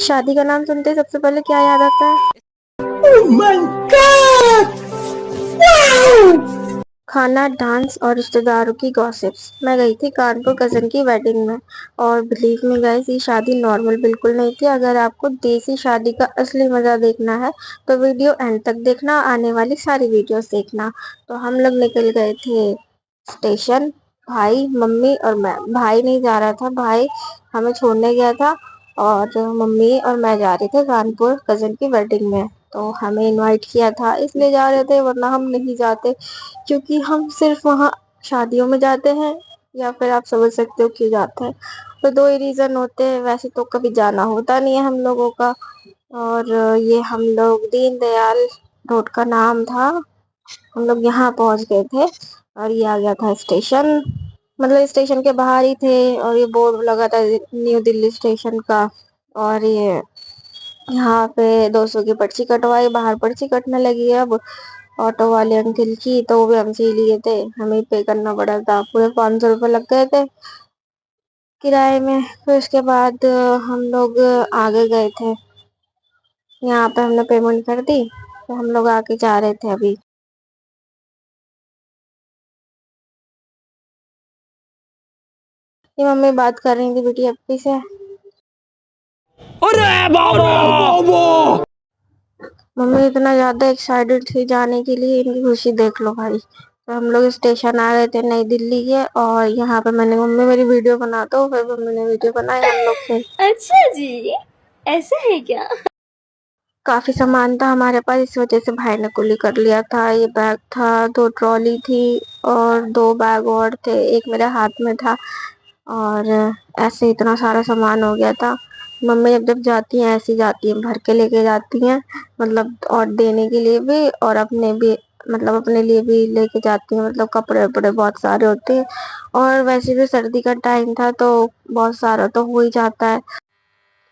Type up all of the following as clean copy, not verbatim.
शादी का नाम सुनते ही सबसे पहले क्या याद आता है? Oh my God! Wow! खाना, डांस और रिश्तेदारों की गॉसिप्स। मैं गई थी कानपुर कजन की वेडिंग में, और बिलीव मी गाइस, ये शादी नॉर्मल बिल्कुल नहीं थी। अगर आपको देसी शादी का असली मजा देखना है तो वीडियो एंड तक देखना, आने वाली सारी वीडियोस देखना। तो हम लोग निकल गए थे स्टेशन, भाई, मम्मी और मैं। भाई नहीं जा रहा था, भाई हमें छोड़ने गया था, और मम्मी और मैं जा रहे थे कानपुर कजन की वेडिंग में। तो हमें इनवाइट किया था इसलिए जा रहे थे, वरना हम नहीं जाते, क्योंकि हम सिर्फ वहाँ शादियों में जाते हैं, या फिर आप समझ सकते हो क्यों जाते हैं। तो दो ही रीजन होते हैं, वैसे तो कभी जाना होता नहीं है हम लोगों का। और ये हम लोग दीनदयाल रोड का नाम था, हम लोग यहाँ पहुंच गए थे। और ये आ गया था स्टेशन, मतलब स्टेशन के बाहर ही थे, और ये बोर्ड लगा था न्यू दिल्ली स्टेशन का। और ये यहाँ पे 200 की पर्ची कटवाई, बाहर पर्ची कटने लगी है अब ऑटो वाले अंकल की, तो वो भी हमसे ही लिए थे, हमें पे करना पड़ा था, पूरे 500 रुपये लग गए थे किराए में। फिर उसके बाद हम लोग आगे गए थे, यहाँ पे हमने पेमेंट कर दी, तो हम लोग आगे जा रहे थे अभी। ये मम्मी बात कर रही थी बेटी अपनी से। अरे बाबा! मम्मी इतना ज्यादा एक्साइटेड थी जाने के लिए, इनकी खुशी देख लो भाई। तो हम लोग स्टेशन आ गए थे नई दिल्ली के, और यहाँ पे मैंने, मम्मी मेरी वीडियो बना दो, फिर मम्मी ने वीडियो बनाई हम लोग से। अच्छा जी, ऐसा है क्या? काफी सामान था हमारे पास, इस वजह से भाई ने कुली कर लिया था। ये बैग था, 2 ट्रॉली थी, और 2 बैग और थे, एक मेरे हाथ में था। और ऐसे इतना सारा सामान हो गया था। मम्मी जब जब जाती हैं ऐसी जाती हैं, भर के लेके जाती हैं, मतलब और देने के लिए भी और अपने भी, मतलब अपने लिए भी लेके जाती हैं, मतलब कपड़े वपड़े बहुत सारे होते हैं। और वैसे भी सर्दी का टाइम था तो बहुत सारा तो हो ही जाता है।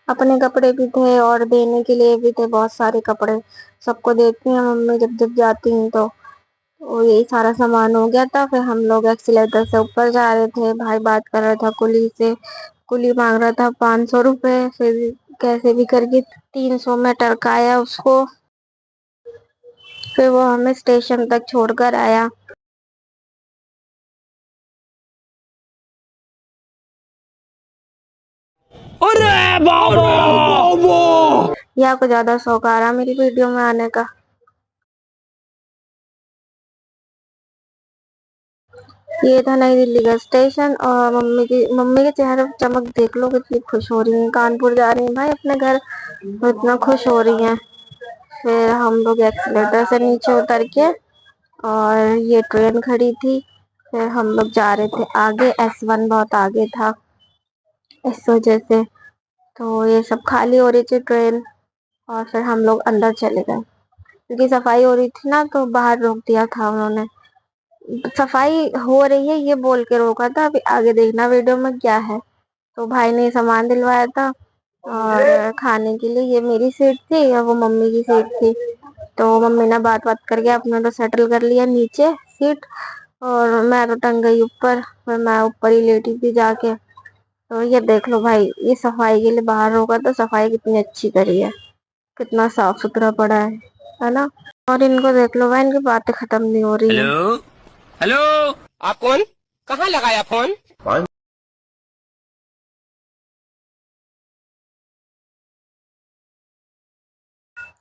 अपने कपड़े भी थे और देने के लिए भी थे, बहुत सारे कपड़े सबको देती हैं मम्मी जब जब जाती हैं तो यही सारा सामान हो गया था। फिर हम लोग एक्सीलेटर से ऊपर जा रहे थे, भाई बात कर रहा था कुली से, कुली मांग रहा था 500 रुपए, फिर कैसे भी करके 300 में टरकाया उसको, फिर वो हमें स्टेशन तक छोड़कर आया। अरे बाबा! या को ज्यादा शौक आ रहा मेरी वीडियो में आने का। ये था नई दिल्ली का स्टेशन, और मम्मी के चेहरे पर चमक देख लो, कितनी खुश हो रही है, कानपुर जा रही है भाई अपने घर, वो इतना खुश हो रही है। फिर हम लोग एक्सीलेटर से नीचे उतर के, और ये ट्रेन खड़ी थी, फिर हम लोग जा रहे थे आगे, S1 बहुत आगे था, इस वजह से तो ये सब खाली हो रही थी ट्रेन। और फिर हम लोग अंदर चले गए, क्योंकि सफाई हो रही थी ना, तो बाहर रोक दिया था उन्होंने। सफाई हो रही है ये बोल के रोका था, अभी आगे देखना वीडियो में क्या है। तो भाई ने सामान दिलवाया था, और खाने के लिए ये मेरी सीट थी और वो मम्मी की सीट थी। तो मम्मी ने बात बात करके अपने तो सेटल कर लिया नीचे सीट, और मैं तो टंग गई ऊपर, फिर मैं ऊपर ही लेटी थी जाके। तो ये देख लो भाई, ये सफाई के लिए बाहर होगा तो सफाई कितनी अच्छी करी है, कितना साफ सुथरा पड़ा है ना। और इनको देख लो भाई, इनकी बातें खत्म नहीं हो रही है। हेलो हेलो, आप कौन? कहाँ लगाया फोन?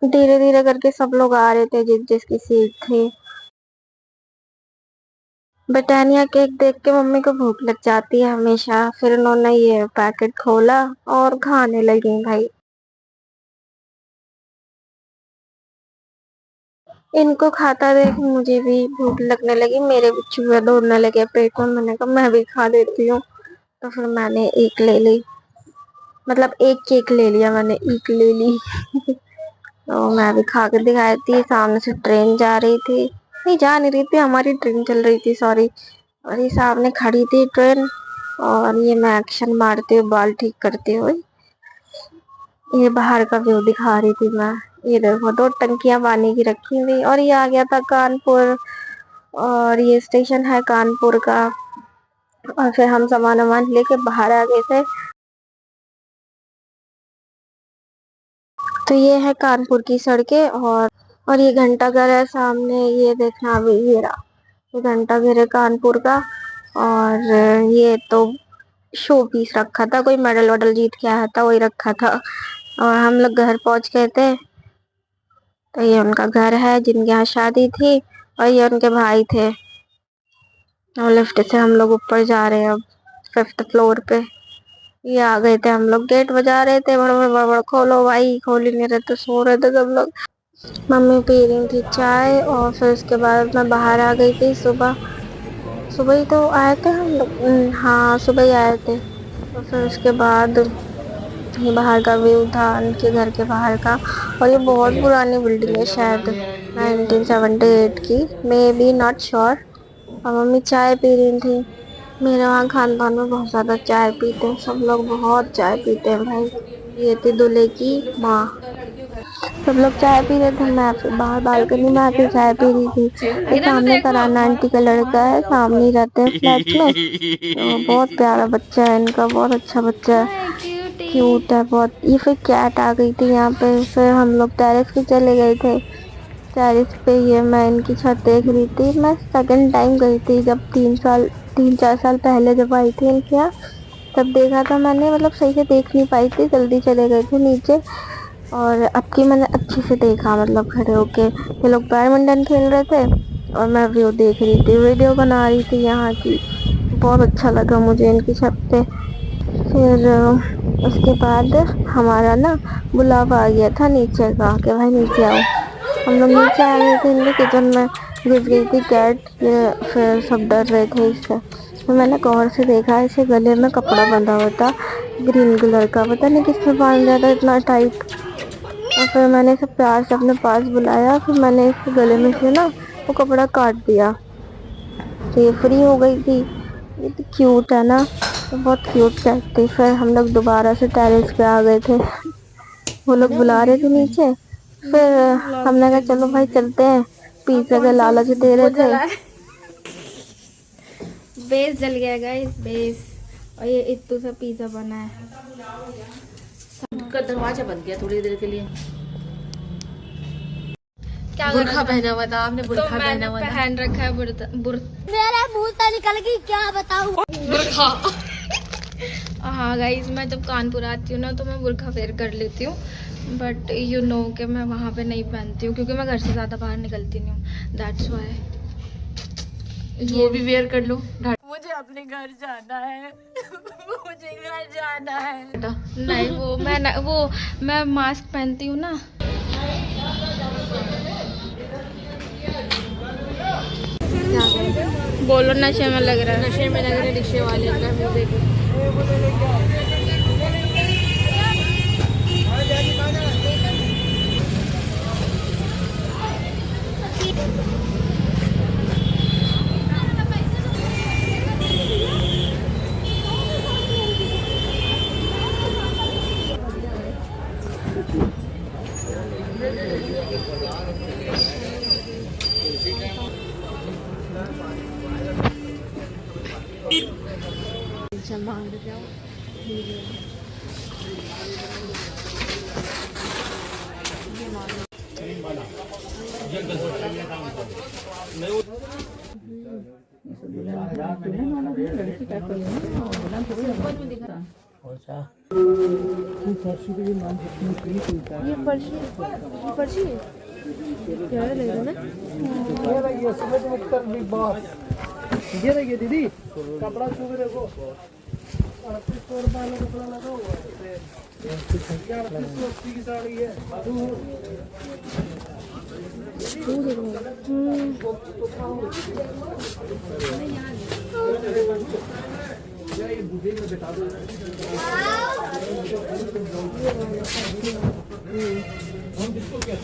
धीरे धीरे करके सब लोग आ रहे थे जिस जिसकी सीट थी। ब्रिटानिया केक देख के मम्मी को भूख लग जाती है हमेशा, फिर उन्होंने ये पैकेट खोला और खाने लगी भाई। इनको खाता देख मुझे भी भूख लगने लगी, मेरे भी चूहे दौड़ने लगे पेट में, मैंने कहा मैं भी खा देती हूँ। तो फिर मैंने एक ले ली, मतलब एक केक ले लिया मैंने, एक ले ली। तो मैं भी खा के दिखाई थी, सामने से ट्रेन जा रही थी, नहीं जा नहीं रही थी, हमारी ट्रेन चल रही थी, सॉरी। और ये सामने खड़ी थी ट्रेन, और ये मैं एक्शन मारते हुए बाल ठीक करते हुए, ये बाहर का व्यू दिखा रही थी मैं। ये देखो 2 टंकियां पानी की रखी हुई, और ये आ गया था कानपुर, और ये स्टेशन है कानपुर का। और फिर हम सामान वामान लेके बाहर आ गए थे। तो ये है कानपुर की सड़कें। और ये घंटा घर है सामने, ये देखना अभी ये रहा, ये घंटा घर है कानपुर का। और ये तो शो पीस रखा था, कोई मेडल वेडल जीत के आया था वही रखा था। और हम लोग घर पहुंच गए थे। तो ये उनका घर है जिनके यहाँ शादी थी, और ये उनके भाई थे। और लिफ्ट से हम लोग ऊपर जा रहे हैं अब 5th फ्लोर पे। ये आ गए थे हम लोग, गेट बजा रहे थे बड़बड़ बड़बड़, खोलो भाई, खोल ही नहीं रहे थे, सो रहे थे सब लोग। मम्मी पी रही थी चाय, और फिर उसके बाद मैं बाहर आ गई थी। सुबह सुबह ही तो आए थे हम लोग, हाँ सुबह ही आए थे। और फिर उसके बाद ये बाहर का व्यू था उनके घर के बाहर का। और ये बहुत पुरानी बिल्डिंग है, शायद 1978 की, मे बी नॉट श्योर। और मम्मी चाय पी रही थी। मेरे वहाँ खानदान में बहुत ज़्यादा चाय पीते हैं, सब लोग बहुत चाय पीते हैं भाई। ये थी दूल्हे की माँ, सब लोग चाय पी रहे थे, मैं फिर बाहर बालकनी में आके चाय पी रही थी। ये सामने का राना आंटी का लड़का है, सामने ही रहते हैं फ्लैट में। तो बहुत प्यारा बच्चा है इनका, बहुत अच्छा बच्चा है, क्यूट है बहुत। ये फिर कैट आ गई थी यहाँ पे। फिर हम लोग टेरेस पे चले गए थे। टेरेस पे ये मैं इनकी छत देख रही थी। मैं सेकंड टाइम गई थी, जब 3-4 साल पहले जब आई थी इनके यहाँ, तब देखा था मैंने, मतलब सही से देख नहीं पाई थी, जल्दी चले गए थे नीचे। और अब की मैंने अच्छे से देखा, मतलब खड़े होके ये लोग बैडमिंटन खेल रहे थे, और मैं व्यू देख रही थी, वीडियो बना रही थी यहाँ की। बहुत अच्छा लगा मुझे इनकी छत पे। फिर उसके बाद हमारा ना बुलावा आ गया था नीचे का, कि भाई नीचे आओ। हम लोग नीचे आ गए थे, इनके किचन में घुस गई थी कैट। ये फिर सब डर रहे थे इससे। तो मैंने गौर से देखा, इसे गले में कपड़ा बंधा हुआ था ग्रीन कलर का, पता नहीं किसने बांध दिया था इतना टाइट। और फिर मैंने इसे प्यार से अपने पास बुलाया, फिर मैंने इसके गले में से ना वो कपड़ा काट दिया, तो ये फ्री हो गई थी। ये तो क्यूट है ना, तो बहुत क्यूट कैट थी। फिर हम लोग दोबारा से टेरेस पे आ गए थे, वो लोग बुला रहे थे नीचे। फिर हमने कहा चलो भाई चलते हैं, पिज्जा का लालच दे रहे थे। बेस जल गया गाइस, बेस। और ये इत्तू सा पिज्जा बना है। का दरवाजा बंद किया थोड़ी देर के लिए। क्या बुर्खा पहना हुआ था आपने, बुर्खा तो पहना हुआ था। पहन रखा है मेरे मुंह से निकल गई, क्या बताऊं। बुर्खा। हाँ गाइस, मैं जब कानपुर आती हूँ ना तो मैं बुर्खा वेयर कर लेती हूँ, बट यू नो कि मैं वहाँ पे नहीं पहनती हूँ, क्योंकि मैं घर से ज़्यादा बाहर निकलती नहीं हूँ, दैट्स वाई। वो भी वेयर कर लो। मुझे अपने घर जाना है। मुझे घर जाना है। नहीं वो मैं मास्क पहनती हूँ ना। बोलो, नशे में लग रहा है। नशे में लग रहे रिक्शे वाले का मुंह देखो। ये देखिए दीदी, कपड़ा छू के देखो, 3800 रुपये वाला कपड़ा लगा हुआ है। 3880 की साड़ी है। ये बुढ़े में बैठा दो। हम किसको क्या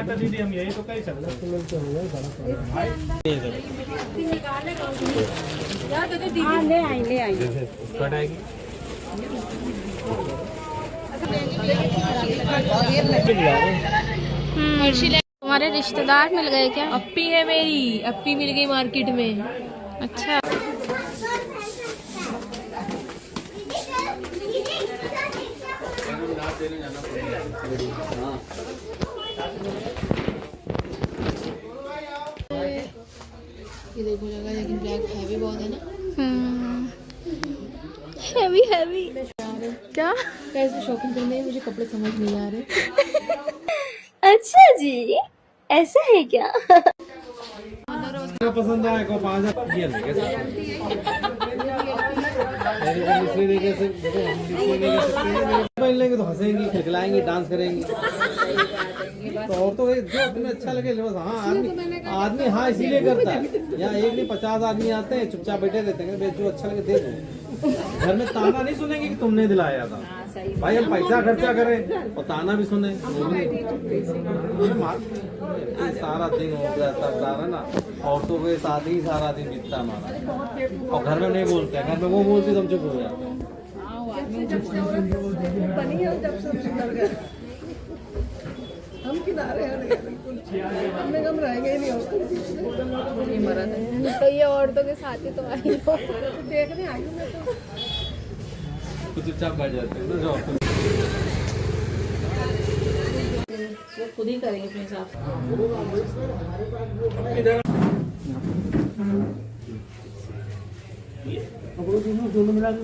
दीदी, हम यही तो कहीं चल ले आएंगे तुम्हारे रिश्तेदार मिल गए क्या? अप्पी है मेरी, अप्पी मिल गई मार्केट में। अच्छा। हैवी बहुत है ना। हैवी हैवी क्या? कैसे शॉपिंग करनी है, मुझे कपड़े समझ नहीं आ रहे। अच्छा जी, ऐसा है क्या? पसंद आए को 5000 ये नहीं कैसे पहन लेंगे तो हंसेंगी, खिलाएंगे, डांस करेंगी। तो और तो जो तुम्हें अच्छा लगे बस। हाँ आदमी हाँ इसीलिए करता है। यहाँ एक नहीं 50 आदमी आते हैं, चुपचाप बैठे रहते हैं, जो अच्छा लगे दे दो। घर में ताना नहीं सुनेंगे कि तुमने दिलाया था। भाई हम पैसा खर्चा करें और ताना भी सुने। सारा दिन हो जाता है ना, औरतों के साथ ही सारा दिन बीतता हमारा। और घर में नहीं बोलते, घर में वो बोलते तो हम चुप हो जाते। हम किनारे हम रहेंगे ही नहीं। तो ये औरतों के साथ ही तो आई हो, देखने आई हूँ मैं तो चुपचाप बैठ जाते हैं ना। वो खुद ही करेंगे अपने हिसाब से। दोनों मिला के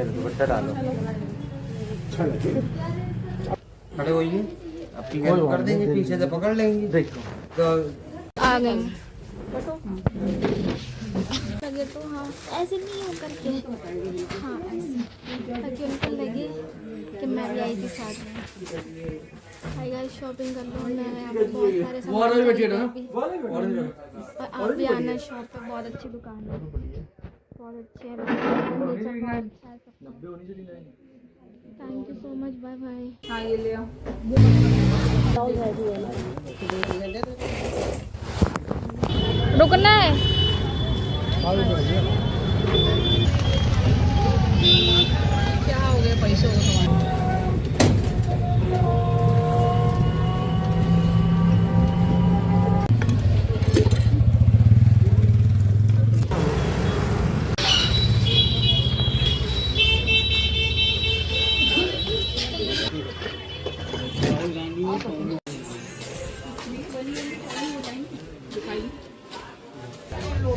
दुपट्टा डालो। खड़े होइए, आपकी हेल्प कर देंगे, पीछे से पकड़ लेंगे। देखो तो आ गए लगे तो हाँ ऐसे नहीं हो करके, हाँ ऐसे ताकि उनको लगे कि मैं भी आई थी साथ में। हाय गाइस, शॉपिंग कर लो। मैं यहाँ पे बहुत सारे सामान और आप भी आना शॉप पे, बहुत अच्छी दुकान है, बहुत अच्छी है, फर्नीचर बहुत अच्छा है सब। Thank you so much, bye bye. हाँ ये ले आओ। रुकना है। क्या हो गया पैसों को तुम्हारे?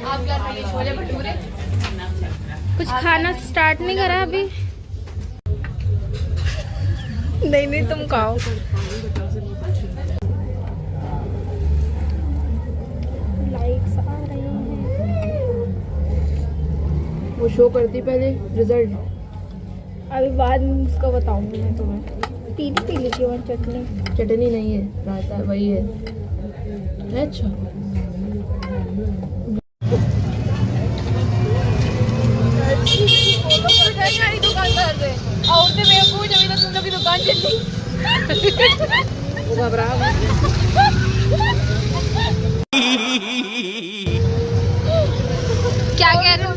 आप क्या खाएंगे, छोले भटूरे? कुछ खाना स्टार्ट नहीं करा अभी? नहीं नहीं तुम खाओ। लाइक्स आ रही हैं। वो शो करती पहले रिजल्ट। अभी बाद में उसका बताऊंगी मैं तुम्हें। पीली पीली की और चटनी। चटनी नहीं है, रायता वही है। अच्छा दुकानदार से औरतें बेवकूफ, जब तक तुम लोग की दुकान चली। वो घबरा क्या कह रहे हो?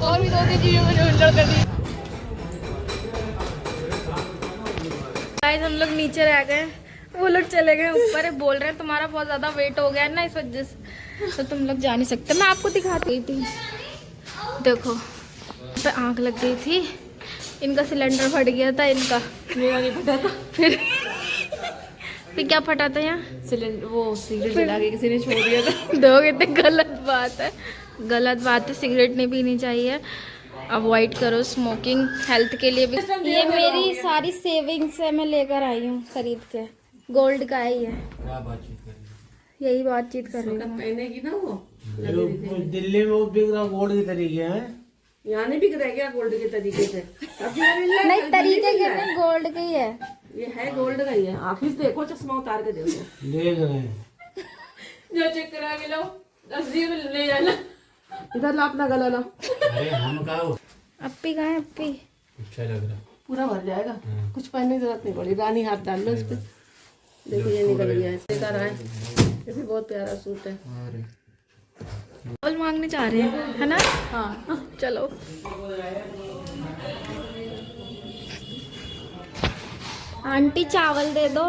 और भी 2-3 चीजों में झुंझड़ कर दी। गाइस हम लोग नीचे रह गए, वो लोग चले गए ऊपर। बोल रहे हैं तुम्हारा बहुत ज्यादा वेट हो गया है ना, इस वजह से तो तुम लोग जा नहीं सकते। मैं आपको दिखाती थी, देखो पे आंख लग गई थी। इनका सिलेंडर फट गया था, इनका मेरा नहीं फटा था। फिर क्या फटा था यहाँ? सिलेंडर वो सिगरेट जला के किसी ने छोड़ दिया था। दो कितने गलत बात है, गलत बात है। सिगरेट नहीं पीनी चाहिए, अवॉइड करो स्मोकिंग, हेल्थ के लिए भी। ये मेरी सारी सेविंग्स है, मैं लेकर आई हूँ खरीद के। गोल्ड का ही है, यही बातचीत कर रही हूँ। पहने की ना वो दिल्ली में वो बिक रहा गोल्ड के तरीके हैं। यहाँ नहीं बिक रहा क्या गोल्ड के तरीके से? नहीं तरीके के नहीं, गोल्ड के ही है। ये है गोल्ड का ही है। ऑफिस देखो, चश्मा उतार के देखो। देख रहे हैं जो चेक करा के लो, 80 में ले जाना। इधर ला अपना गला ला। अरे हम का अप्पी कहाँ है? अप्पी अच्छा लग रहा। पूरा भर जाएगा, कुछ पहनने की जरूरत नहीं पड़ी। रानी हाथ डाल लो इस पे, देखो ये निकल गया है। देखा रहा है, ये भी बहुत प्यारा सूट है। चावल मांगने जा रहे हैं, है ना? हाँ चलो। आंटी चावल दे दो।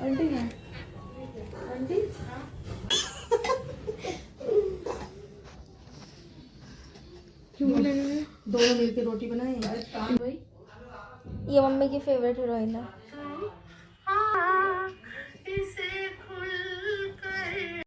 आंटी है, आंटी क्यों लगे? दोनों मिलके रोटी बनाए भाई। ये मम्मी की फेवरेट हीरोइन है।